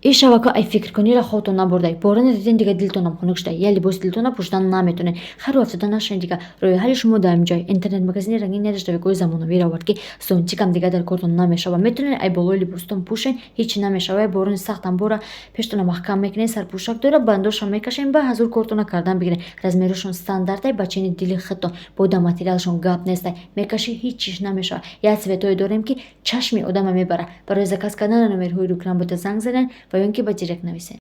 Ишавака ай фикр конира хотона бордай. Боране ден дига дилтонам хонукшта. Яли бос дилтона пуштан наметоне. Хару афтада нашен дига. Рой хали шумо даимджай. Интернет магазине рангин Дождевик замуно вираварки. Сон чикам дига дар кортон намешава. Метоне ай бололи бустон пушен. Хич намешава. Боране сахтан бора. Пештона махкам мекне сар пушак дора. Бандоша мекашен ба хазур кортона кардан бигине. Размерушон стандартай бачени дили хето. Бода материалшон гапнестай. Мекаши хичиш намешава. Я цветой дорем ки чашми одама мебара. Барои заказ кардана номерҳои рӯкранбуда занг занед ва ё ин ки ба директ нависед.